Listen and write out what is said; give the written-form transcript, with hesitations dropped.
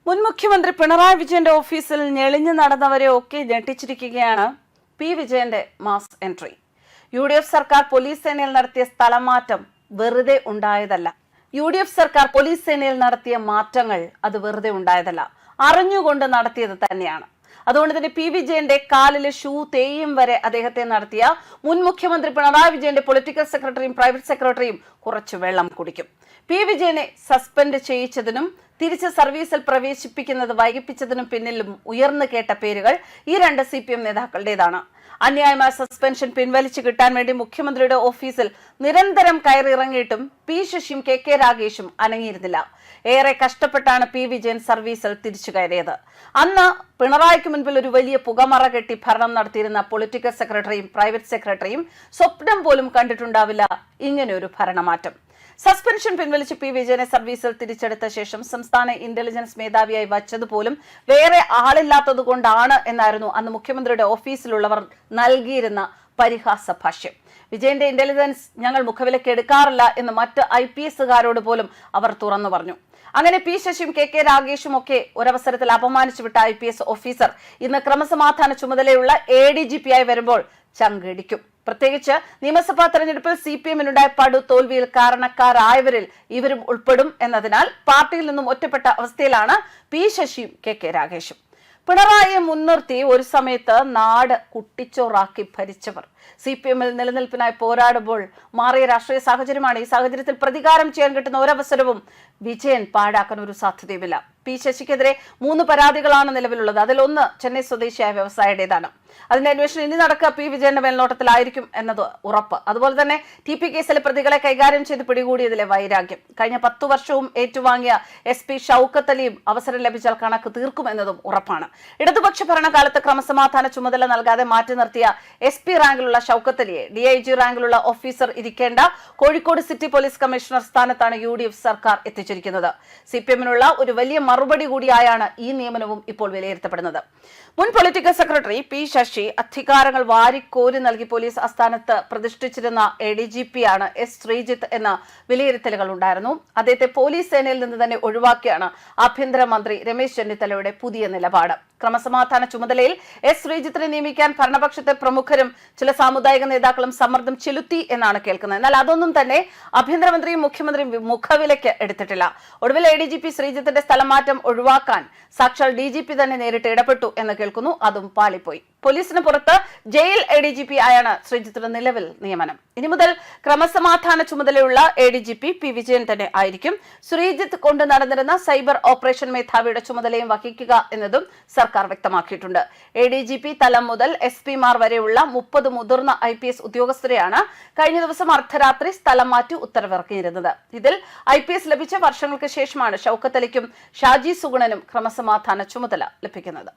മുൻ മുഖ്യമന്ത്രി പിണറായി വിജയന്റെ ഓഫീസിൽ ഞെളിഞ്ഞു നടന്നവരെ ഒക്കെ ഞെട്ടിച്ചിരിക്കുകയാണ് പി വിജയന്റെ മാസ് എൻട്രി. UDF സർക്കാർ പോലീസ് സേനയിൽ നടത്തിയ സ്ഥലമാറ്റം വെറുതെ ഉണ്ടായതല്ല. UDF സർക്കാർ പോലീസ് സേനയിൽ നടത്തിയ മാറ്റങ്ങൾ അത് വെറുതെ ഉണ്ടായതല്ല, അറിഞ്ഞുകൊണ്ട് നടത്തിയത് തന്നെയാണ്. അതുകൊണ്ട് തന്നെ പി വിജയന്റെ കാലിലെ ഷൂ തേയും വരെ അദ്ദേഹത്തെ നടത്തിയ മുൻ മുഖ്യമന്ത്രി പിണറായി വിജയന്റെ പൊളിറ്റിക്കൽ സെക്രട്ടറിയും പ്രൈവറ്റ് സെക്രട്ടറിയും കുറച്ച് വെള്ളം കുടിക്കും. പി വിജയനെ സസ്പെൻഡ് ചെയ്യിച്ചതിനും തിരിച്ച് സർവീസിൽ പ്രവേശിപ്പിക്കുന്നത് വൈകിപ്പിച്ചതിനും പിന്നിലും ഉയർന്നു കേട്ട പേരുകൾ ഈ രണ്ട് CPM നേതാക്കളുടേതാണ്. അന്യായമായ സസ്പെൻഷൻ പിൻവലിച്ചു കിട്ടാൻ വേണ്ടി മുഖ്യമന്ത്രിയുടെ ഓഫീസിൽ നിരന്തരം കയറിയിറങ്ങിയിട്ടും പി ശശിയും KK രാഗേഷും അനങ്ങിയിരുന്നില്ല. ഏറെ കഷ്ടപ്പെട്ടാണ് പി വിജയൻ സർവീസിൽ തിരിച്ചു കയറിയത്. അന്ന് പിണറായിക്ക് മുൻപിൽ ഒരു വലിയ പുകമറ കെട്ടി ഭരണം നടത്തിയിരുന്ന പൊളിറ്റിക്കൽ സെക്രട്ടറിയും പ്രൈവറ്റ് സെക്രട്ടറിയും സ്വപ്നം പോലും കണ്ടിട്ടുണ്ടാവില്ല ഇങ്ങനെ ഒരു ഭരണമാറ്റം. സസ്പെൻഷൻ പിൻവലിച്ച് പി വിജയനെ സർവീസിൽ തിരിച്ചെടുത്ത ശേഷം സംസ്ഥാന ഇന്റലിജൻസ് മേധാവിയായി വച്ചതുപോലും വേറെ ആളില്ലാത്തത് കൊണ്ടാണ് എന്നായിരുന്നു അന്ന് മുഖ്യമന്ത്രിയുടെ ഓഫീസിലുള്ളവർ നൽകിയിരുന്ന പരിഹാസ ഭാഷ്യം. വിജയന്റെ ഇന്റലിജൻസ് ഞങ്ങൾ മുഖവിലക്ക് എടുക്കാറില്ല എന്ന് മറ്റ് IPSകാരോട് പോലും അവർ തുറന്നു പറഞ്ഞു. അങ്ങനെ പി ശശിയും KK രാഗേഷും ഒക്കെ ഒരവസരത്തിൽ അപമാനിച്ചു വിട്ട IPS ഓഫീസർ ഇന്ന് ക്രമസമാധാന ചുമതലയുള്ള ADGP ആയി വരുമ്പോൾ ചങ്കിടിക്കും. പ്രത്യേകിച്ച് നിയമസഭാ തെരഞ്ഞെടുപ്പിൽ CPMനുണ്ടായ പടുതോൽവിയിൽ കാരണക്കാരായവരിൽ ഇവരും ഉൾപ്പെടും എന്നതിനാൽ പാർട്ടിയിൽ നിന്നും ഒറ്റപ്പെട്ട അവസ്ഥയിലാണ് പി ശശിയും KK രാഗേഷും. പിണറായിയെ മുൻനിർത്തി ഒരു സമയത്ത് നാട് കുട്ടിച്ചോറാക്കി ഭരിച്ചവർ CPMൽ നിലനിൽപ്പിനായി പോരാടുമ്പോൾ മാറിയ രാഷ്ട്രീയ സാഹചര്യമാണ്. ഈ സാഹചര്യത്തിൽ പ്രതികാരം ചെയ്യാൻ കിട്ടുന്ന ഒരവസരവും വിജയൻ പാഴാക്കാൻ ഒരു സാധ്യതയുമില്ല. പി ശശിക്കെതിരെ 3 പരാതികളാണ് നിലവിലുള്ളത്. അതിലൊന്ന് ചെന്നൈ സ്വദേശിയായ വ്യവസായിയുടേതാണ്. അതിന്റെ അന്വേഷണം ഇനി നടക്കുക പി വിജയന്റെ മേൽനോട്ടത്തിലായിരിക്കും എന്നത് ഉറപ്പ്. അതുപോലെ തന്നെ TP കേസിലെ പ്രതികളെ കൈകാര്യം ചെയ്ത് പിടികൂടിയതിലെ വൈരാഗ്യം, കഴിഞ്ഞ 10 വർഷവും ഏറ്റുവാങ്ങിയ SP ഷൗക്കത്ത് അലിയും അവസരം ലഭിച്ചാൽ കണക്ക് തീർക്കുമെന്നതും ഉറപ്പാണ്. ഇടതുപക്ഷ ഭരണകാലത്ത് ക്രമസമാധാന ചുമതല നൽകാതെ മാറ്റി നിർത്തിയ SP റാങ്കിലുള്ള ഷൗക്കത്ത് അലിയെ DIG റാങ്കിലുള്ള ഓഫീസർ ഇരിക്കേണ്ട കോഴിക്കോട് സിറ്റി പോലീസ് കമ്മീഷണർ സ്ഥാനത്താണ് UDF സർക്കാർ എത്തിച്ചിരിക്കുന്നത്. CPMനുള്ള ഒരു വലിയ മറുപടി കൂടിയായാണ് ഈ നിയമനവും ഇപ്പോൾ വിലയിരുത്തപ്പെടുന്നത്. മുൻ പൊളിറ്റിക്കൽ സെക്രട്ടറി പി ശശി അധികാരങ്ങൾ വാരിക്കോരി നൽകി പോലീസ് ആസ്ഥാനത്ത് പ്രതിഷ്ഠിച്ചിരുന്ന ADGP ആണ് S ശ്രീജിത്ത് എന്ന വിലയിരുത്തലുകൾ ഉണ്ടായിരുന്നു. അദ്ദേഹത്തെ പോലീസ് സേനയിൽ നിന്ന് തന്നെ ഒഴിവാക്കിയാണ് ആഭ്യന്തരമന്ത്രി രമേശ് ചെന്നിത്തലയുടെ പുതിയ നിലപാട്. ക്രമസമാധാന ചുമതലയിൽ S ശ്രീജിത്തിനെ നിയമിക്കാൻ ഭരണപക്ഷത്തെ പ്രമുഖരും ചില സാമുദായിക നേതാക്കളും സമ്മർദ്ദം ചെലുത്തി എന്നാണ് കേൾക്കുന്നത്. എന്നാൽ അതൊന്നും തന്നെ ആഭ്യന്തരമന്ത്രിയും മുഖ്യമന്ത്രിയും മുഖവിലയ്ക്ക് എടുത്തിട്ടില്ല. ഒടുവിൽ ADGP ശ്രീജിത്തിന്റെ സ്ഥലമാറ്റം ഒഴിവാക്കാൻ സാക്ഷാൽ DGP തന്നെ നേരിട്ട് ഇടപെട്ടു എന്ന് കേൾക്കുന്നു. അതും പാളിപ്പോയി. പോലീസിന് പുറത്ത് ജയിൽ ADGP ആയാണ് ശ്രീജിത്തിന്റെ നിലവിൽ നിയമനം. ഇനി മുതൽ ക്രമസമാധാന ചുമതലയുള്ള ADGP പി വിജയൻ തന്നെ ആയിരിക്കും. ശ്രീജിത്ത് കൊണ്ട് നടന്നിരുന്ന സൈബർ ഓപ്പറേഷൻ മേധാവിയുടെ ചുമതലയും വഹിക്കുക എന്നതും സർക്കാർ വ്യക്തമാക്കിയിട്ടുണ്ട്. ADGP തലം മുതൽ SP-മാർ വരെയുള്ള 30 മുതിർന്ന IPS ഉദ്യോഗസ്ഥരെയാണ് കഴിഞ്ഞ ദിവസം അർദ്ധരാത്രി സ്ഥലം മാറ്റി ഉത്തരവിറക്കിയിരുന്നത്. ഇതിൽ IPS ലഭിച്ച വർഷങ്ങൾക്ക് ശേഷമാണ് ഷൗക്കത്ത് അലിക്കും ഷാജി സുഗുണനും ക്രമസമാധാന ചുമതല ലഭിക്കുന്നത്.